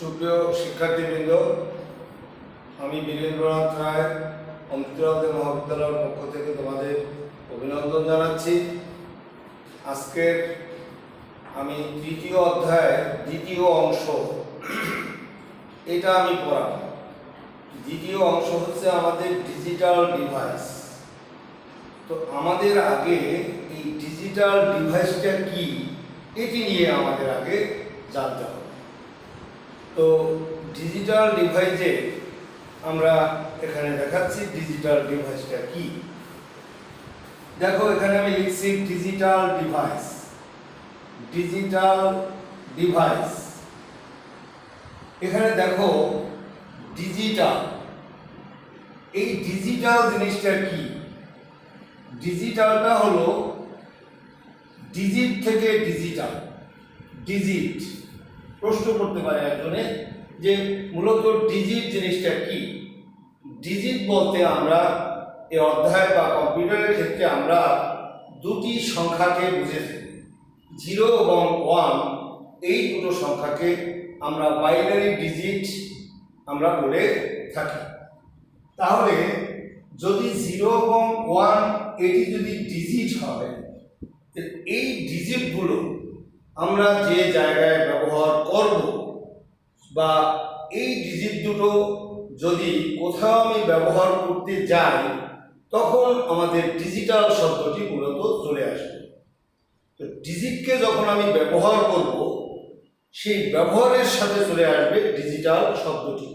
সুপ্রিয় শিক্ষার্থীবৃন্দ, আমি বীরেন্দ্রনাথ রায় অমৃতলাল মহাবিদ্যালয়ের পক্ষ থেকে তোমাদের অভিনন্দন জানাচ্ছি। আজকের আমি তৃতীয় অধ্যায়ের দ্বিতীয় অংশ এটা আমি পড়াবো। দ্বিতীয় অংশ হচ্ছে আমাদের ডিজিটাল ডিভাইস। তো আমাদের আগে এই ডিজিটাল ডিভাইসটা কি এটি নিয়ে আমাদের আগে জানতে হবে। তো ডিজিটাল ডিভাইসে আমরা এখানে দেখাচ্ছি ডিজিটাল ডিভাইসটা কি। দেখো এখানে আমি লিখছি ডিজিটাল ডিভাইস। ডিজিটাল ডিভাইস এখানে দেখো ডিজিটাল, এই ডিজিটাল জিনিসটা কি? ডিজিটালটা হলো ডিজিট থেকে ডিজিটাল। ডিজিট প্রশ্ন করতে পারে একজনে যে মূলত ডিজিট জিনিসটা কি। ডিজিট বলতে আমরা এই অধ্যায় বা কম্পিউটারের ক্ষেত্রে আমরা দুটি সংখ্যাকে বুঝে থাকি, 0 এবং 1। এই দুটো সংখ্যাকে আমরা বাইনারি ডিজিট আমরা বলে থাকি। তাহলে যদি 0 এবং 1 এটি যদি ডিজিট হয়, এই ডিজিটগুলো আমরা যে জায়গায় ব্যবহার করব বা এই ডিজিট দুটো যদি কোথাও আমি ব্যবহার করতে যাই, তখন আমাদের ডিজিটাল শব্দটি মূলত চলে আসবে। তো ডিজিটকে যখন আমি ব্যবহার করব, সেই ব্যবহারের সাথে চলে আসবে ডিজিটাল শব্দটি।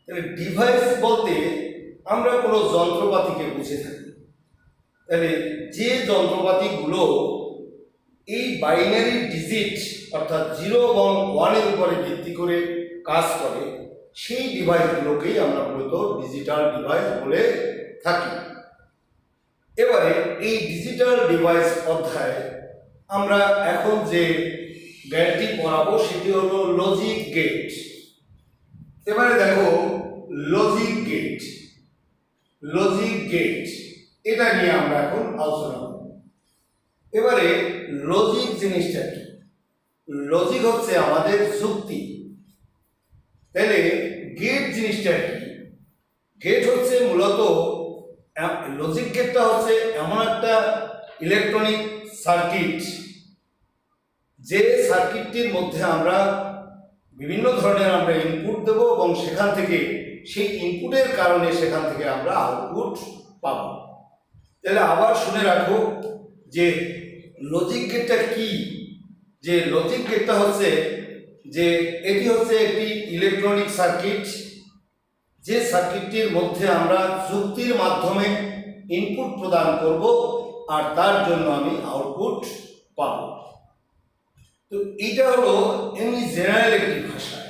তাহলে ডিভাইস বলতে আমরা কোনো যন্ত্রপাতিকে বুঝে থাকি। তাহলে যে যন্ত্রপাতিগুলো এই বাইনারি ডিজিট অর্থাৎ 0 এবং 1 এর উপরে ভিত্তি করে কাজ করে, সেই ডিভাইসগুলোকেই আমরা মূলত ডিজিটাল ডিভাইস বলে থাকি। এবারে এই ডিজিটাল ডিভাইস অধ্যায়ে আমরা এখন যে জ্ঞানটি পড়াবো সেটি হলো লজিক গেট। এবারে দেখো লজিক গেট। লজিক গেট এটা নিয়ে আমরা এখন আলোচনা করব। এবারে লজিক জিনিসটা কি? লজিক হচ্ছে আমাদের যুক্তি। তাহলে গেট জিনিসটা কি? গেট হচ্ছে মূলত লজিক গেটটা হচ্ছে এমন একটা ইলেকট্রনিক সার্কিট, যে সার্কিটটির মধ্যে আমরা বিভিন্ন ধরনের আমরা ইনপুট দেব এবং সেখান থেকে সেই ইনপুটের কারণে সেখান থেকে আমরা আউটপুট পাব। তাহলে আবার শুনে রাখো যে লজিক গেটটা কি। যে লজিক গেটটা হচ্ছে যে এটি হচ্ছে একটি ইলেকট্রনিক সার্কিট, যে সার্কিটটির মধ্যে আমরা যুক্তির মাধ্যমে ইনপুট প্রদান করব আর তার জন্য আমি আউটপুট পাব। তো এইটা হলো এমনি জেনারেল একটি ভাষা।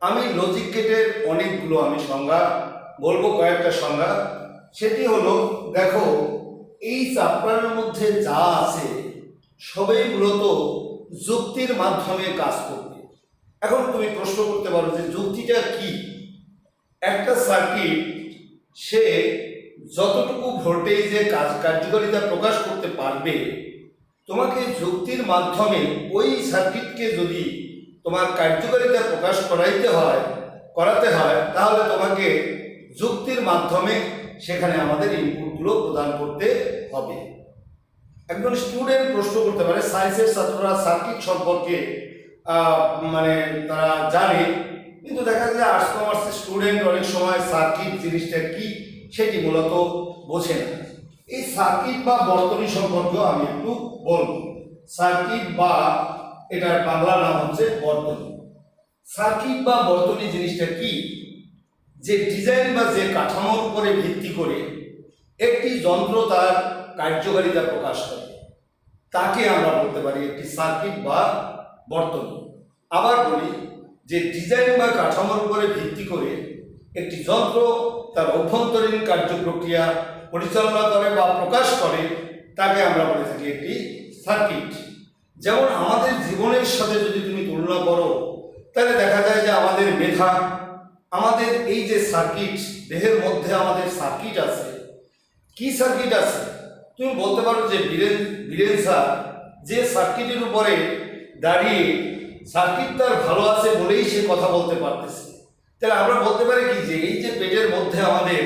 আমি লজিক গেটের অনেকগুলো আমি সংজ্ঞা বলবো, কয়েকটা সংজ্ঞা। সেটি হলো, দেখো এই চ্যাপ্টারের মধ্যে যা আছে সবই মূলত যুক্তির মাধ্যমে কাজ করবে। এখন তুমি প্রশ্ন করতে পারো যে যুক্তিটা কি? একটা সার্কিট সে যতটুকু ভোল্টেজে কার্যকারিতা প্রকাশ করতে পারবে, তোমাকে যুক্তির মাধ্যমে ওই সার্কিটকে যদি তোমার কার্যকারিতা প্রকাশ করাতে হয় তাহলে তোমাকে যুক্তির মাধ্যমে সেখানে আমাদের ইনপুটগুলো প্রদান করতে হবে। একজন স্টুডেন্ট প্রশ্ন করতে পারে, সায়েন্সের ছাত্ররা সার্কিট সম্পর্কে মানে তারা জানে, কিন্তু দেখা যায় আর্টস কমার্সের স্টুডেন্ট অনেক সময় সার্কিট জিনিসটা কি সেটি মূলত বোঝে না। এই সার্কিট বা বর্তনী সম্পর্কে আমি একটু বলবো। সার্কিট বা এটার বাংলা নাম হচ্ছে বর্তনী। সার্কিট বা বর্তনী জিনিসটা কি? যে ডিজাইন বা যে কাঠামোর উপরে ভিত্তি করে একটি যন্ত্র তার কার্যকারিতা প্রকাশ করে, তাকে আমরা বলতে পারি একটি সার্কিট বা বর্তনী। আবার বলি যে ডিজাইন বা কাঠামোর উপরে ভিত্তি করে একটি যন্ত্র তার অভ্যন্তরীণ কার্যপ্রক্রিয়া পরিচালনা করে বা প্রকাশ করে, তাকে আমরা বলে থাকি একটি সার্কিট। যেমন আমাদের জীবনের সাথে যদি তুমি তুলনা করো, তাহলে দেখা যায় যে আমাদের মেধা, আমাদের এই যে সার্কিট, দেহের মধ্যে আমাদের সার্কিট আছে। কি সার্কিট আছে? তুমি বলতে পারো যে বীরেন স্যার যে সার্কিটের উপরে দাঁড়িয়ে সার্কিট তার ভালো আছে বলেই সে কথা বলতে পারতেছে। তাহলে আমরা বলতে পারি কি যে এই যে পেটের মধ্যে আমাদের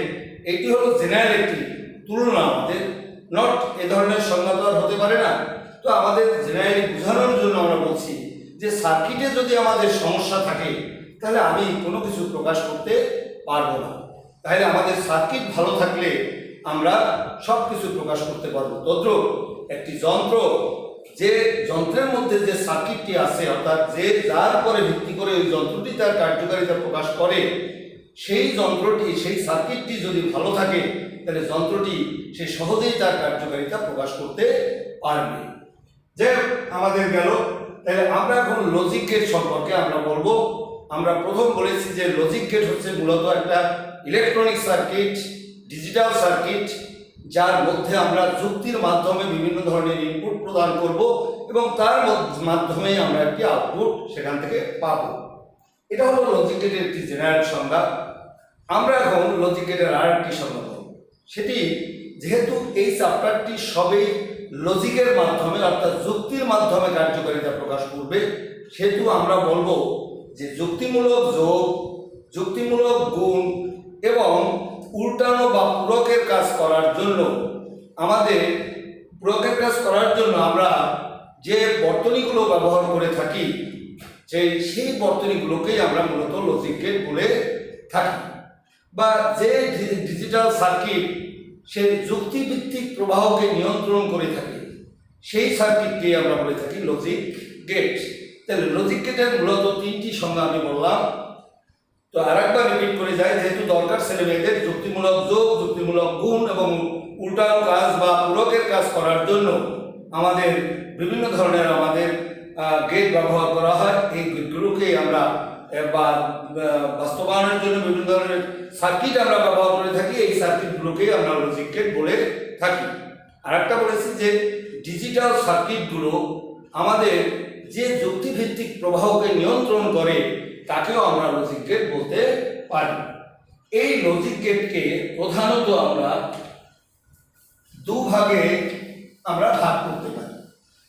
এটি হলো জেনারেল একটি তুলনা, আমাদের নট এ ধরনের সংজ্ঞা তো আর হতে পারে না। তো আমাদের জেনারেলি বোঝানোর জন্য আমরা বলছি যে সার্কিটে যদি আমাদের সমস্যা থাকে তাহলে আমি কোনো কিছু প্রকাশ করতে পারবো না। তাহলে আমাদের সার্কিট ভালো থাকলে আমরা সব কিছু প্রকাশ করতে পারবো। তদ্রূপ একটি যন্ত্র, যে যন্ত্রের মধ্যে যে সার্কিটটি আছে, অর্থাৎ যে যার উপরে ভিত্তি করে ওই যন্ত্রটি তার কার্যকারিতা প্রকাশ করে, সেই যন্ত্রটি, সেই সার্কিটটি যদি ভালো থাকে তাহলে যন্ত্রটি সে সহজেই তার কার্যকারিতা প্রকাশ করতে পারবে। যে আমাদের গেল, তাহলে আমরা এখন লজিক গেট সম্পর্কে আমরা বলবো। আমরা প্রথম বলেছি যে লজিক গেট হচ্ছে মূলত একটা ইলেকট্রনিক সার্কিট, ডিজিটাল সার্কিট, যার মধ্যে আমরা যুক্তির মাধ্যমে বিভিন্ন ধরনের ইনপুট প্রদান করব এবং তার মাধ্যমে আমরা একটি আউটপুট সেখান থেকে পাব। এটা হলো লজিক গেটের একটি জেনারেল সংজ্ঞা। আমরা এখন লজিক গেটের আর একটি সংজ্ঞা পাব। সেটি, যেহেতু এই চ্যাপ্টারটি সবই লজিকের মাধ্যমে অর্থাৎ যুক্তির মাধ্যমে কার্যকারিতা প্রকাশ করবে, সেহেতু আমরা বলবো যে যুক্তিমূলক যোগ, যুক্তিমূলক গুণ এবং উল্টানো বা পূরকের কাজ করার জন্য আমরা যে বর্তনীগুলো ব্যবহার করে থাকি, সেই বর্তনীগুলোকেই আমরা মূলত লজিক গেট বলে থাকি। বা যে ডিজিটাল সার্কিট সে যুক্তিভিত্তিক প্রবাহকে নিয়ন্ত্রণ করে থাকে, সেই সার্কিটকে আমরা বলে থাকি লজিক গেট। তাহলে লজিক গেটের মূলত তিনটি সংজ্ঞা আমি বললাম। তো আরেকবার রিপিট করে যায়, যেহেতু দরকার ছেলে মেয়েদের যুক্তিমূলক যোগ, যুক্তিমূলক গুণ এবং উল্টানো কাজ বা পূরকের কাজ করার জন্য আমাদের বিভিন্ন ধরনের গেট ব্যবহার করা হয়। এই গেটগুলোকেই আমরা বাস্তবায়নের জন্য বিভিন্ন ধরনের সার্কিট আমরা ব্যবহার করে থাকি। এই সার্কিটগুলোকেই আমরা লজিক গেট বলে থাকি। আরেকটা বলেছি যে ডিজিটাল সার্কিটগুলো আমাদের যে যুক্তিভিত্তিক প্রবাহকে নিয়ন্ত্রণ করে তাকেও আমরা লজিক গেট বলতে পারি। এই লজিক গেটকে প্রধানত আমরা দুভাগে আমরা ভাগ করতে পারি।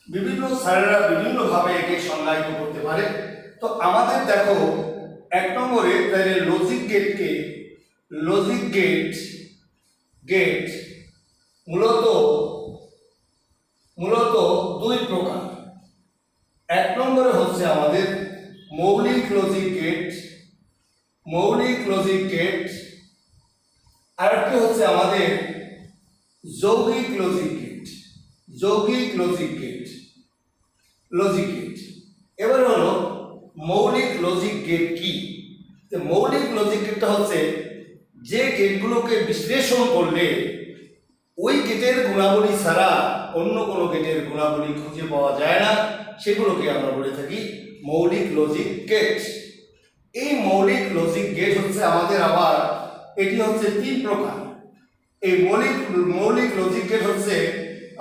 বিভিন্ন স্যারেরা বিভিন্নভাবে একে সংজ্ঞায়িত করতে পারে। তো আমাদের দেখো, এক নম্বরে তাহলে লজিক গেট মূলত দুই প্রকার। এক নম্বরে হচ্ছে আমাদের মৌলিক লজিক গেট, আর একটি হচ্ছে আমাদের যৌগিক লজিক গেট। এবার হলো মৌলিক লজিক গেট কি? মৌলিক লজিক গেটটা হচ্ছে যে গেটগুলোকে বিশ্লেষণ করলে ওই গেটের গুণাবলী ছাড়া অন্য কোনো গেটের গুণাবলী খুঁজে পাওয়া যায় না, সেগুলোকে আমরা বলে থাকি মৌলিক লজিক গেট। এই মৌলিক লজিক গেট হচ্ছে আমাদের আবার এটি হচ্ছে তিন প্রকার। এই মৌলিক লজিক গেট হচ্ছে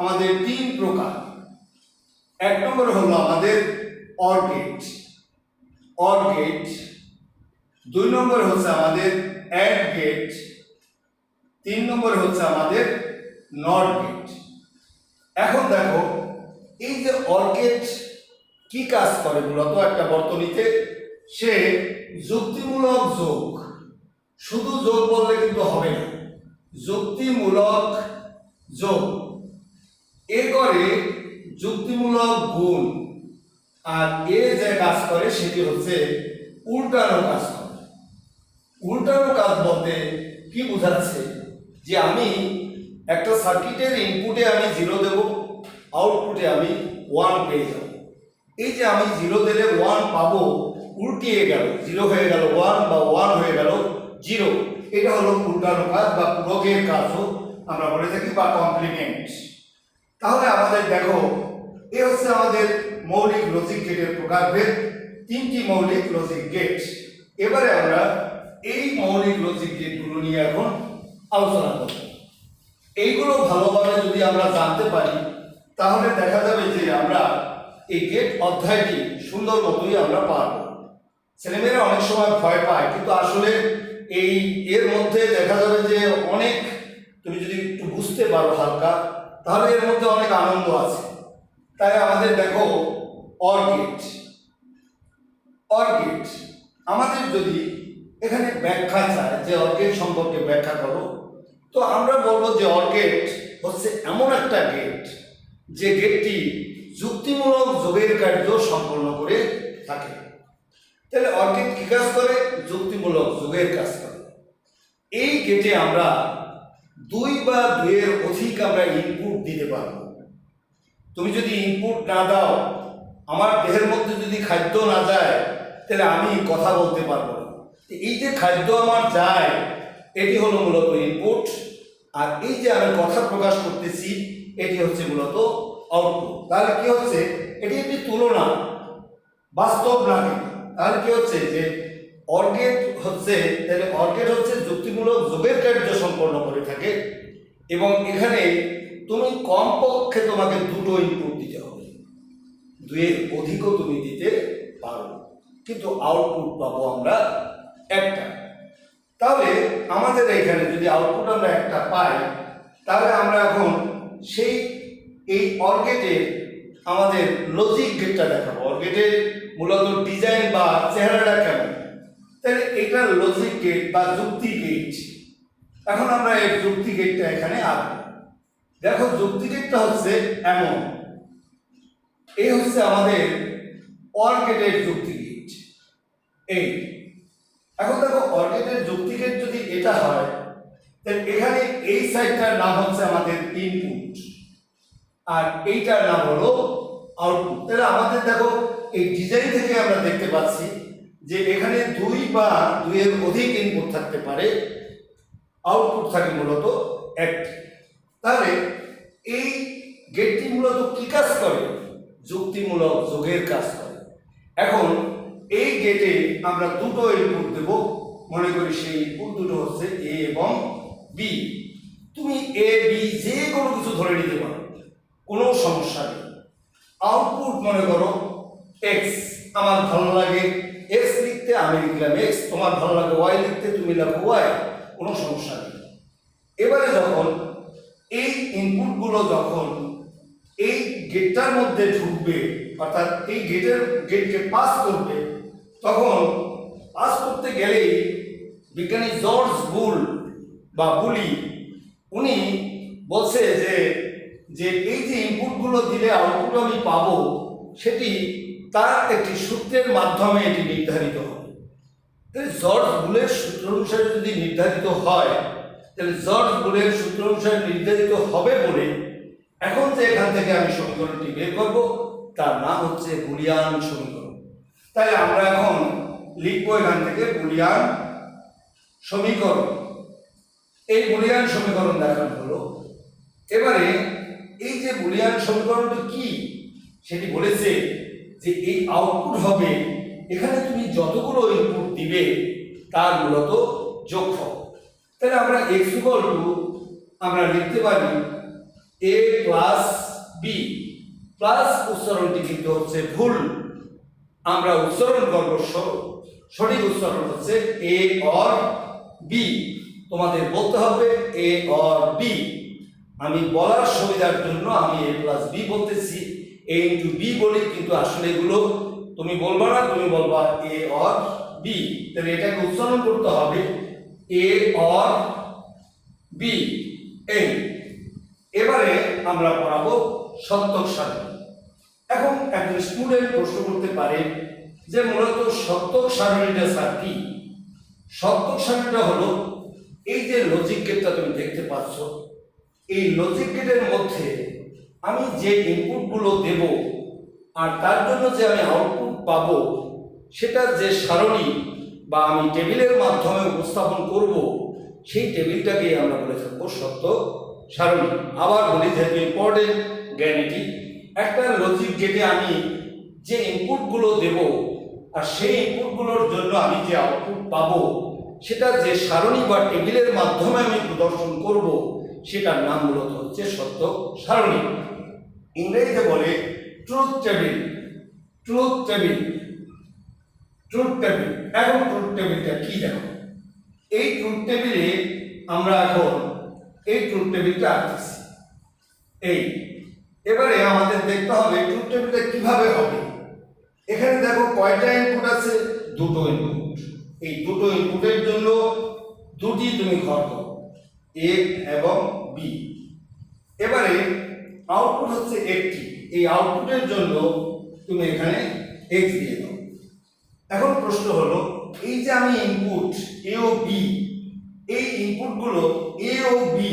আমাদের তিন প্রকার। এক নম্বর হলো আমাদের অর গেট, দুই নম্বর হচ্ছে আমাদের অ্যান্ড গেট, তিন নম্বর হচ্ছে আমাদের নট গেট। এখন দেখো, এই যে অর গেট কি কাজ করে? মূলত একটা বর্তনীতে সে যুক্তিমূলক যোগ, শুধু যোগ বললে কিন্তু হবে না, যুক্তিমূলক যোগ এ করে যুক্তিমূলক গুণ, আর এ যে কাজ করে সেটি হচ্ছে উল্টানো কাজ করে। উল্টানো কাজ বলতে কি বোঝাচ্ছে? যে আমি একটা সার্কিটের ইনপুটে আমি 0 দেব, আউটপুটে আমি 1 পেয়ে যাব। এই যে আমি 0 দিলে 1 পাবো, উল্টিয়ে গেল, 0 হয়ে গেল 1 বা 1 হয়ে গেল 0। এটা হলো উল্টানো কাজ বা পূরকের কাজও আমরা বলে থাকি, বা কমপ্লিমেন্ট। তাহলে আমাদের দেখো, এ হচ্ছে আমাদের মৌলিক লজিক গেটের প্রকারভেদ, তিনটি মৌলিক লজিক গেট। এবারে আমরা এই মৌলিক লজিক গেটগুলো নিয়ে এখন আলোচনা করব। এইগুলো ভালোভাবে যদি আমরা জানতে পারি তাহলে দেখা যাবে যে আমরা এই গেট অধ্যায়টি সুন্দর মতোই আমরা পারব। ছেলেমেয়েরা অনেক সময় ভয় পায়, কিন্তু আসলে এর মধ্যে দেখা যাবে যে অনেক, তুমি যদি একটু বুঝতে পারো হালকা, তাহলে এর মধ্যে অনেক আনন্দ আছে। তাই আমাদের দেখো অর গেট, অর গেট। আমাদের যদি এখানে ব্যাখ্যা চায় যে অর গেট সম্পর্কে ব্যাখ্যা করো, তো আমরা বলবো যে অর গেট হচ্ছে এমন একটা গেট যে গেটটি যুক্তিমূলক যোগের কার্য সম্পন্ন করে থাকে। তাহলে অর গেট কি কাজ করে? যুক্তিমূলক যোগের কাজ করে। এই গেটে আমরা দুই বা দুইয়ের অধিক আমরা ইনপুট দিতে পারবো। তুমি যদি ইনপুট না দাও, আমার দেহের মধ্যে যদি খাদ্য না যায়, তাহলে আমি কথা বলতে পারবো না। এই যে খাদ্য আমার যায়, এটি হলো মূলত ইনপুট, আর এই যে আমি কথা প্রকাশ করতেছি, এটি হচ্ছে মূলত আউটপুট। তাহলে কি হচ্ছে? এটি একটি তুলনা, বাস্তব না। তাহলে কি হচ্ছে যে অর গেট হচ্ছে, তাহলে অর গেট হচ্ছে যুক্তিমূলক যোগের কার্য সম্পন্ন করে থাকে, এবং এখানে তুমি কমপক্ষে তোমাকে দুটো ইনপুট দিতে হবে, দুইয়ের অধিকও তুমি দিতে পারো, কিন্তু আউটপুট পাবো আমরা একটা। তাহলে আমাদের এখানে যদি আউটপুট আমরা একটা পাই, তাহলে আমরা এখন সেই এই অর গেটের আমাদের লজিক গেটটা দেখাবো। অর গেটের মূলত ডিজাইন বা চেহারাটা কেমন, তাহলে এটা লজিক গেট বা যুক্তি গেট। এখন আমরা এই যুক্তি গেটটা এখানে আঁকবো। দেখো যুক্তি গেটটা হচ্ছে এমন, এই হচ্ছে আমাদের অর গেটের যুক্তি গেট। এই এখন দেখো অর গেটের যুক্তি গেট যদি এটা হয়, তাহলে এখানে এই সাইডটার নাম হচ্ছে আমাদের ইনপুট, আর এইটার নাম হলো আউটপুট। তাহলে আমাদের দেখো এই ডিজাইন থেকে আমরা দেখতে পাচ্ছি যে এখানে দুই বা দুইয়ের অধিক ইনপুট থাকতে পারে, আউটপুট থাকে মূলত একটি। তাহলে এই গেটটি মূলত কি কাজ করে? যুক্তিমূলক যোগের কাজ করে। এখন এই গেটে আমরা দুটো ইনপুট দেব, মনে করি সেই ইনপুট দুটো হচ্ছে এ এবং বি। তুমি এ বি যে কোনো কিছু ধরে নিতে পারো, কোনো সমস্যা নেই। আউটপুট মনে করো এক্স, আমার ভালো লাগে এক্স লিখতে, আমি লিখলাম এক্স। তোমার ভালো লাগে ওয়াই লিখতে, তুমি লিখো ওয়াই, কোনো সমস্যা নেই। এবারে যখন এই ইনপুটগুলো যখন এই গেটটার মধ্যে ঢুকবে, অর্থাৎ এই গেটকে পাস করবে, তখন পাস করতে গেলেই বিজ্ঞানী জর্জ বুল বা বুলি উনি বলছে যে এই যে ইনপুটগুলো দিলে আউটপুট আমি পাবো, সেটি তার একটি সূত্রের মাধ্যমে এটি নির্ধারিত হবে। তাহলে জর্জ বুলের সূত্র অনুসারে যদি নির্ধারিত হয়, তাহলে জর্জ বুলের সূত্র অনুসারে নির্ধারিত হবে বলে এখন যে এখান থেকে আমি সমীকরণটি বের করব, তার নাম হচ্ছে বুলিয়ান সমীকরণ। তাই আমরা এখন লিখবো এখান থেকে বুলিয়ান সমীকরণ। এই বুলিয়ান সমীকরণ দেখানো হলো। এবারে এই যে বুলিয়ান সমীকরণটি কি, সেটি বলেছে যে এই আউটপুট হবে, এখানে তুমি যতগুলো ইনপুট দিবে তার মূলত যোগফল। তাহলে আমরা x আমরা লিখতে পারি a প্লাস বি, প্লাস উচ্চারণটি কিন্তু হচ্ছে ভুল, আমরা উচ্চারণ করব সঠিক উচ্চারণ হচ্ছে a অর বি। তোমাদের বলতে হবে a অর বি। আমি বলার সুবিধার জন্য আমি a প্লাস বি বলতেছি, a ইন্টু বি বলি, কিন্তু আসলে এগুলো তুমি বলবা না, তুমি বলবা a অর বি। তাহলে এটাকে উচ্চারণ করতে হবে a অর বি। এই এবারে আমরা পড়াবো সত্যক সারণী। এখন একজন স্টুডেন্ট প্রশ্ন করতে পারে যে মূলত সত্যক সারণীটা স্যার কি? সত্যক সারণীটা হলো এই যে লজিক গেটটা তুমি দেখতে পাচ্ছ, এই লজিক গেটের মধ্যে আমি যে ইনপুটগুলো দেব আর তার জন্য যে আমি আউটপুট পাবো, সেটা যে সারণী বা আমি টেবিলের মাধ্যমে উপস্থাপন করব, সেই টেবিলটাকে আমরা বলে থাকবো সত্য সারণী। আবার বলি, যেহেতু ইম্পর্টেন্ট জ্ঞান এটি, একটা লজিক গেটে আমি যে ইনপুটগুলো দেব আর সেই ইনপুটগুলোর জন্য আমি যে আউটপুট পাবো, সেটা যে সারণী বা টেবিলের মাধ্যমে আমি প্রদর্শন করব, সেটার নাম মূলত হচ্ছে সত্য সারণী। ইংরেজিতে বলে truth table. Truth table, truth table. এখন ট্রুথ টেবিলটা কি দেখো, এই ট্রুথ টেবিলে আমরা এখন এই ট্রুথ টেবিলটা আঁকতেছি। এই এবারে আমাদের দেখতে হবে ট্রুথ টেবিলটা কিভাবে হবে। এখানে দেখো কয়টা ইনপুট আছে, দুটো ইনপুট, এই দুটো ইনপুটের জন্য দুটি তুমি ঘর করো, এ এবং বি। এবারে আউটপুট হচ্ছে একটি, এই আউটপুটের জন্য তুমি এখানে এক্স দিয়ে দাও। এখন প্রশ্ন হলো, এই যে আমি ইনপুট এ ও বি, এই ইনপুটগুলো এ ও বি,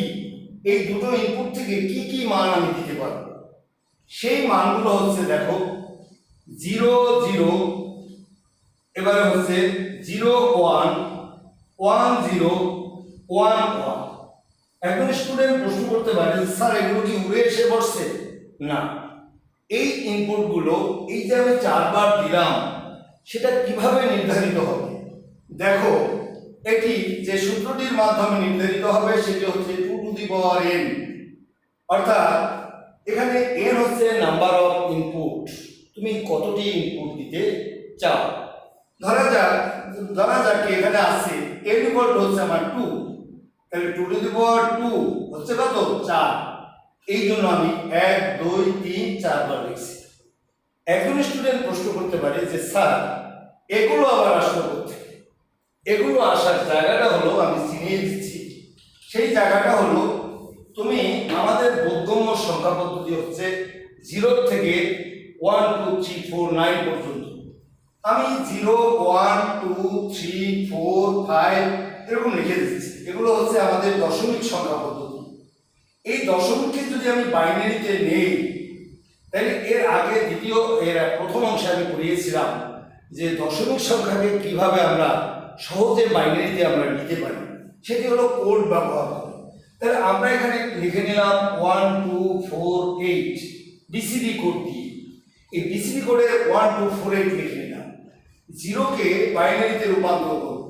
এই দুটো ইনপুট থেকে কি কি মান আমি দিতে পারবো? সেই মানগুলো হচ্ছে দেখো 0 0, এবারে হচ্ছে 0 1 1 0 1 1। একজন স্টুডেন্ট প্রশ্ন করতে পারে, স্যার এগুলো কি উড়ে এসে বসছে? না, এই ইনপুটগুলো এই যে আমি 4 বার দিলাম সেটা কিভাবে নির্ধারিত হবে? দেখো, এটি যে সূত্রটির মাধ্যমে নির্ধারিত হবে সেটি হচ্ছে 2 টু দি পাওয়ার n, অর্থাৎ এখানে n হচ্ছে নাম্বার অফ ইনপুট, তুমি কতটি ইনপুট দিতে চাও। ধরা যাক এখানে আছে n ইকুয়াল টু হচ্ছে আমার 2, তাহলে 2 টু দি পাওয়ার 2 হচ্ছে কত? 4। এই জন্য আমি 1 2 3 4 বার লিখছি। একজন স্টুডেন্ট প্রশ্ন করতে পারে যে স্যার এগুলো আবার আসলো কোথা? এগুলো আসার জায়গাটা হলো, আমি চিনিয়ে দিচ্ছি, সেই জায়গাটা হলো তুমি আমাদের বোধগম্য সংখ্যা পদ্ধতি হচ্ছে 0 থেকে 1 2 3 4 9 পর্যন্ত। আমি 0 1 2 3 4 5 এরকম লিখে দিচ্ছি। এগুলো হচ্ছে আমাদের দশমিক সংখ্যা পদ্ধতি। এই দশমিককে যদি আমি বাইনারিতে নেই, তাহলে এর আগে প্রথম অংশে আমি পড়িয়েছিলাম যে দশমিক সংখ্যাকে কিভাবে আমরা সহজে বাইনারিতে আমরা নিতে পারি, সেটি হলো কোড ব্যবহার করে। তাহলে আমরা এখানে লিখে নিলাম 1 2 4 8 বিসিডি কোড দিয়ে। এই বিসিডি কোডে 1 2 4 8 লিখে নিলাম। 0 কে বাইনারিতে রূপান্তর করব।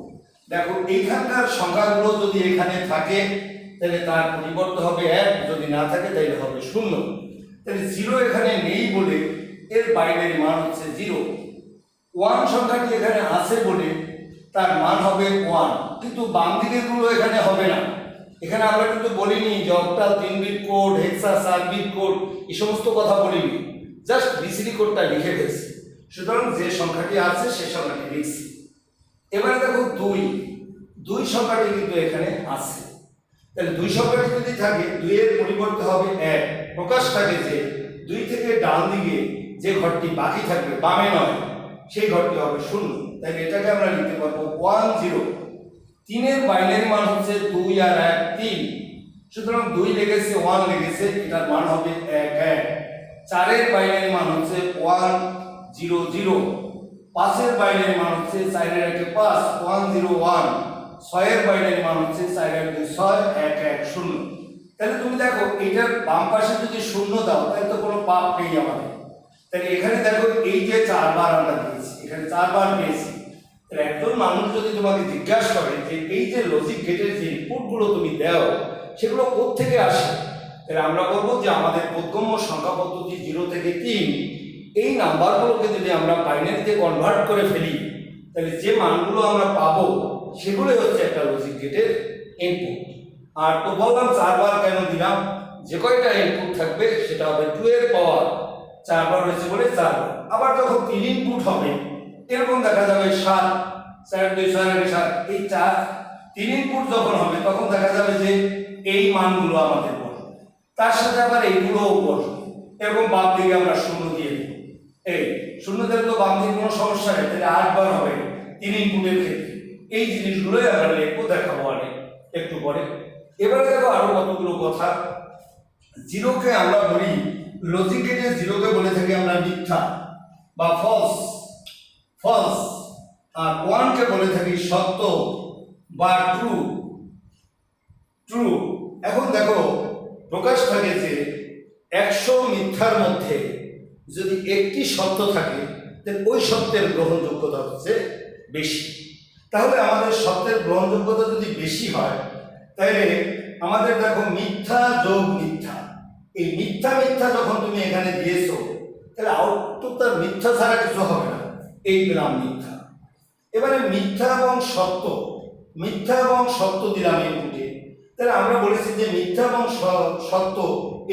দেখো, এইখানকার সংখ্যাগুলো যদি এখানে থাকে তাহলে তার পরিবর্তন হবে 1, যদি না থাকে তাহলে হবে 0। তাহলে 0 এখানে নেই বলে এর বাইনারি মান হচ্ছে 0। 1 সংখ্যাটি এখানে আছে বলে তার মান হবে 1, কিন্তু বাম দিকের গুলো এখানে হবে না। এখানে আমরা কিন্তু বলিনি যে অক্টাল 3 বিট কোড, হেক্সা 4 বিট কোড, এই সমস্ত কথা বলিনি, জাস্ট বিসিডি কোডটা লিখে ফেলছি। সুতরাং যে সংখ্যাটি আছে সেই সংখ্যাটি লিখছি। এবারে দেখো 2 সংখ্যাটি কিন্তু এখানে আছে। তাহলে 2 সংখ্যাটি যদি থাকে 2 এর পরিবর্তে হবে 1। প্রকাশ থাকে যে 2 থেকে ডান দিকে যে ঘরটি বাকি থাকবে, বামে নয়, সেই ঘরটি হবে 0। তাই এটাকে আমরা লিখতে পারবো 1 0। 3 এর বাইনারি মান হচ্ছে 2 আর 1 3, সুতরাং 2 লেগেছে 1 লেগেছে, এটার মান হবে 1 1। 4 এর বাইনারি মান হচ্ছে 1 0 0। 5 এর বাইনারি মান হচ্ছে 4 এর 1 5 1 0 1। 6 এর বাইনারি মান হচ্ছে 4 এর 2 6 1 1 0। তাহলে তুমি দেখো, এটার বাম পাশে যদি 0 দাও তাহলে তো কোনো পাপ নেই আমাদের। তাহলে এখানে দেখো, এই যে 4 বার আমরা দিয়েছি, এখানে 4 বার পেয়েছি। তাহলে একজন মানুষ যদি তোমাকে জিজ্ঞাসা করে যে এই যে লজিক গেটের যে ইনপুটগুলো তুমি দাও সেগুলো কোথা থেকে আসে, তাহলে আমরা বলবো যে আমাদের বোধগম্য সংখ্যা পদ্ধতি 0 থেকে 3, এই নাম্বারগুলোকে যদি আমরা বাইনারিতে কনভার্ট করে ফেলি তাহলে যে মানগুলো আমরা পাবো সেগুলোই হচ্ছে একটা লজিক গেটের ইনপুট। আর তো বললাম 4 বার কেন দিলাম, যে কয়টা ইনপুট থাকবে সেটা হবে 2 এর পাওয়ার 4 বার হয়েছে বলে 4 বার। আবার যখন 3 ইনপুট হবে এরকম দেখা যাবে 7 4 2 6 7, এই 3 ইনপুট যখন হবে তখন দেখা যাবে যে এই মানগুলো আমাদের বসবে, তার সাথে আবার এইগুলোও বসবে। এরকম বাম দিকে আমরা 0 দিয়ে দেব। এই 0 দিলে তো বাম দিকে কোনো সমস্যা নেই, তাহলে 8 বার হবে 3 ইনপুটের ক্ষেত্রে। এই জিনিসগুলোই আমরা লিখবো, দেখাবো একটু পরে। এবারে দেখো আরো কতগুলো কথা। 0 কে আমরা বলি লজিক গেটে, 0 কে বলে থাকি আমরা মিথ্যা বা ফলস, আর 1 কে বলে থাকি সত্য বা ট্রু। এখন দেখো, প্রকাশ থাকে যে 100 মিথ্যার মধ্যে যদি একটি সত্য থাকে তাহলে ওই সত্যের গ্রহণযোগ্যতা হচ্ছে বেশি। তাহলে আমাদের সত্যের গ্রহণযোগ্যতা যদি বেশি হয় তাহলে আমাদের দেখো মিথ্যা যোগ মিথ্যা, এই মিথ্যা যখন তুমি এখানে দিয়েছো তাহলে আউটপুট তার মিথ্যা ছাড়া কিছু হবে না, এই পেলাম মিথ্যা। এবারে মিথ্যা এবং সত্য দিলাম ইনপুটে। তাহলে আমরা বলেছি যে মিথ্যা এবং সত্য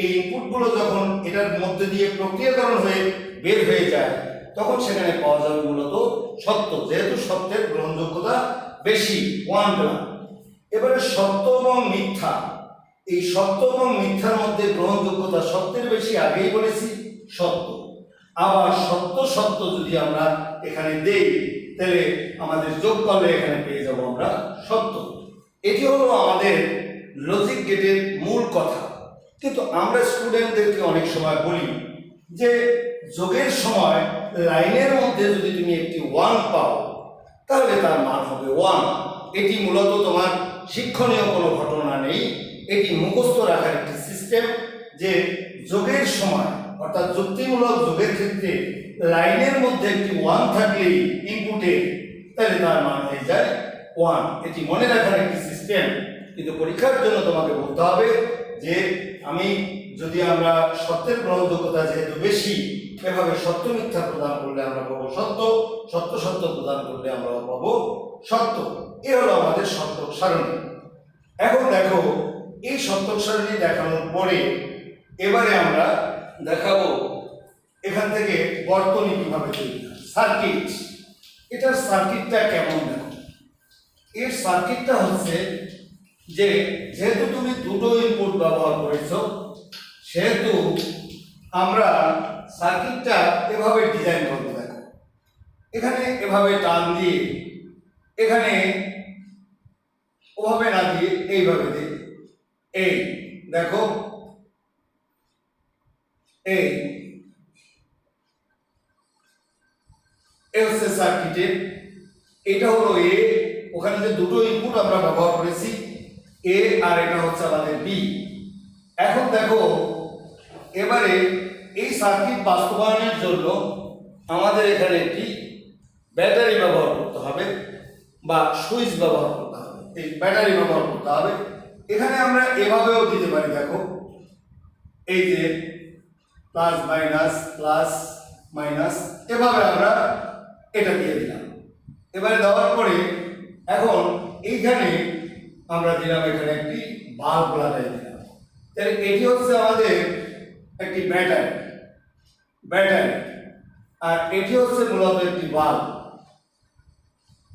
এই ইনপুটগুলো যখন এটার মধ্যে দিয়ে প্রক্রিয়াকরণ হয়ে বের হয়ে যায় তখন সেখানে পাওয়া যাবে মূলত সত্য, যেহেতু সত্যের গ্রহণযোগ্যতা বেশি 1 পেলাম। এবারে সত্য এবং মিথ্যা, এই সত্য এবং মিথ্যার মধ্যে গ্রহণযোগ্যতা সত্যের বেশি, আগেই বলেছি সত্য। আবার সত্য সত্য যদি আমরা এখানে দেই তাহলে আমাদের যোগ করলে এখানে পেয়ে যাব আমরা সত্য। এটি হলো আমাদের লজিক গেটের মূল কথা। কিন্তু আমরা স্টুডেন্টদেরকে অনেক সময় বলি যে যোগের সময় লাইনের মধ্যে যদি তুমি একটি 1 পাও তাহলে তার মান হবে 1। এটি মূলত তোমার শিক্ষণীয় কোনো ঘটনা নেই, এটি মুখস্থ রাখার একটি সিস্টেম যে যোগের সময় অর্থাৎ যুক্তিমূলক যোগের ক্ষেত্রে লাইনের মধ্যে একটি 1 থাকলেই ইনপুটে তাহলে তার মান হয়ে যায় 1। এটি মনে রাখার একটি সিস্টেম। কিন্তু পরীক্ষার জন্য তোমাকে বলতে হবে যে যদি আমরা সত্যের গ্রহণযোগ্যতা যেহেতু বেশি, এভাবে সত্য মিথ্যা প্রদান করলে আমরা পাবো সত্য, সত্য সত্য প্রদান করলে আমরা পাবো সত্য। এ হলো আমাদের সত্যক সারণী। এখন দেখো এই সত্যক সারণী দেখানোর পরে এবারে আমরা দেখাবো এখান থেকে বর্তনী কিভাবে তৈরি হয়, সার্কিট। এটার সার্কিটটা কেমন দেখো। এর সার্কিটটা হচ্ছে যে যেহেতু তুমি দুটো ইনপুট ব্যবহার করেছো সেহেতু আমরা সার্কিটটা এভাবে ডিজাইন করবো। দেখো এখানে এভাবে টান দিয়ে, এখানে ওভাবে না দিয়ে এইভাবে দিয়ে, এই দেখো এই হচ্ছে সার্কিটের, এটা হলো এ, ওখানে যে দুটো ইনপুট আমরা ব্যবহার করেছি এ আর এটা হচ্ছে আমাদের বি। এখন দেখো এবারে এই সার্কিট বাস্তবায়নের জন্য আমাদের এখানে একটি ব্যাটারি ব্যবহার করতে হবে বা সুইচ ব্যবহার করতে হবে। এই ব্যাটারি ব্যবহার করতে হবে। এখানে আমরা এভাবেও দিতে পারি। দেখো এই যে প্লাস মাইনাস এভাবে আমরা এটা দিয়ে দিলাম। এবারে দেওয়ার পরে এখন এইখানে আমরা দিলাম এখানে একটি বাল্ব লাগাই দিলাম। তাহলে এটি হচ্ছে আমাদের একটি ব্যাটারি আর এটি হচ্ছে মূলত একটি বাল্ব।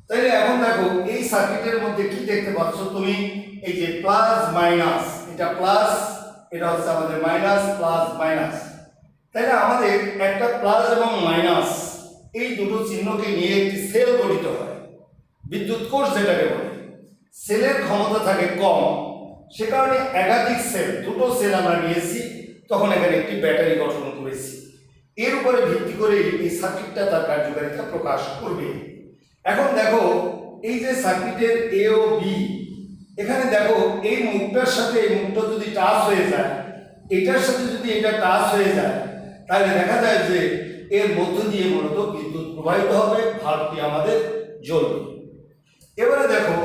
তাইলে এখন দেখো এই সার্কিটের মধ্যে কি দেখতে পাচ্ছ তুমি, এই যে প্লাস মাইনাস, এটা প্লাস, এটা হচ্ছে আমাদের মাইনাস, প্লাস মাইনাস। তাইলে আমাদের একটা প্লাস এবং মাইনাস এই দুটো চিহ্নকে নিয়ে একটি সেল গঠিত হয়। বিদ্যুৎ কোষ যেটাকে বলে, সেলের ক্ষমতা থাকে কম, সে কারণে একাধিক সেল, দুটো সেল আমরা নিয়েছি, তখন এখানে একটি ব্যাটারি গঠন করেছি। এর উপরে ভিত্তি করে এই সার্কিটটা তার কার্যকারিতা প্রকাশ করবে। এখন দেখো এই যে সার্কিটের এ ও বি, এখানে দেখো এই মুখটার সাথে এই মুখটা যদি টাচ হয়ে যায়, এটার সাথে যদি এটা টাচ হয়ে যায়, তাহলে দেখা যায় যে এর মধ্য দিয়ে মূলত বিদ্যুৎ প্রবাহিত হবে, ভাল্বটি আমাদের জ্বলবে। এবারে দেখো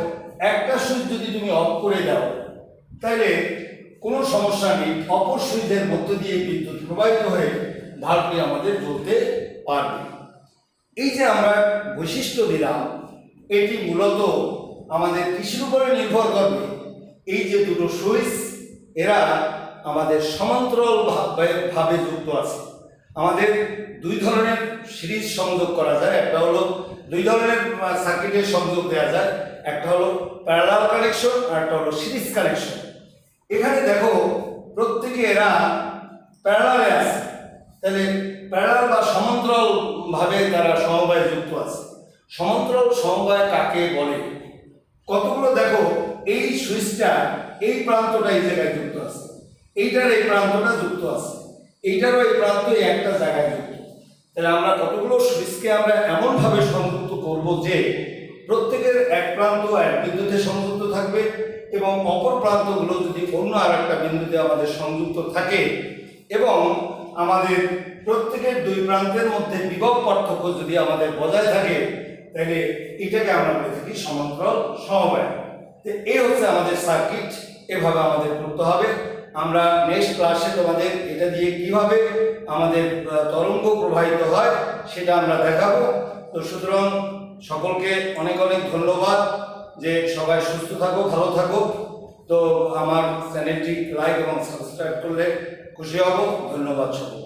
একটা সুইচ যদি তুমি অফ করে দাও তাহলে কোনো সমস্যা নেই, অপর সুইচের মধ্য দিয়ে বিদ্যুৎ প্রবাহিত হয়ে ভাল্বটি আমাদের জ্বলতে পারবে। এই যে আমরা বৈশিষ্ট্য দিলাম, এটি মূলত আমাদের কিসের উপরে নির্ভর করবে, এই যে দুটো সুইচ এরা আমাদের সমান্তরাল ভাবে যুক্ত আছে। আমাদের দুই ধরনের সিরিজ সংযোগ করা যায়, একটা হলো দুই ধরনের সার্কিটের সংযোগ দেওয়া যায়, একটা হলো প্যারালাল কানেকশন আর একটা হলো সিরিজ কানেকশন। এখানে দেখো প্রত্যেকে এরা প্যারালালে আছে, তাহলে প্যারালাল বা সমান্তরাল ভাবে তারা সমবায়ে যুক্ত আছে। সমান্তরাল সমবায় কাকে বলে? কতগুলো দেখো এই সুইচটা এই প্রান্তটা এই জায়গায় যুক্ত আছে, এইটার এই প্রান্তটা যুক্ত আছে, এইটারও এই প্রান্ত একটা জায়গায় যুক্ত। তাহলে আমরা কতগুলো সুইচকে আমরা এমন ভাবে সংযুক্ত করব যে প্রত্যেকের এক প্রান্ত এক বিন্দুতে সংযুক্ত থাকবে এবং অপর প্রান্তগুলো যদি অন্য আর একটা বিন্দুতে আমাদের সংযুক্ত থাকে এবং আমাদের প্রত্যেকের দুই প্রান্তের মধ্যে বিভব পার্থক্য যদি আমাদের বজায় থাকে, তাহলে এটাকে আমরা বলে থাকি সমান্তরাল সমবায়। তো এই হচ্ছে আমাদের সার্কিট, এভাবে আমাদের করতে হবে। আমরা নেক্সট ক্লাসে তোমাদের এটা দিয়ে কিভাবে আমাদের তরঙ্গ প্রবাহিত হয় সেটা আমরা দেখাবো। তো সুতরাং সকলকে অনেক অনেক ধন্যবাদ, যে সবাই সুস্থ থাকো, ভালো থাকো। তো আমার চ্যানেলটি লাইক এবং সাবস্ক্রাইব করলে খুশি হব। ধন্যবাদ সকল।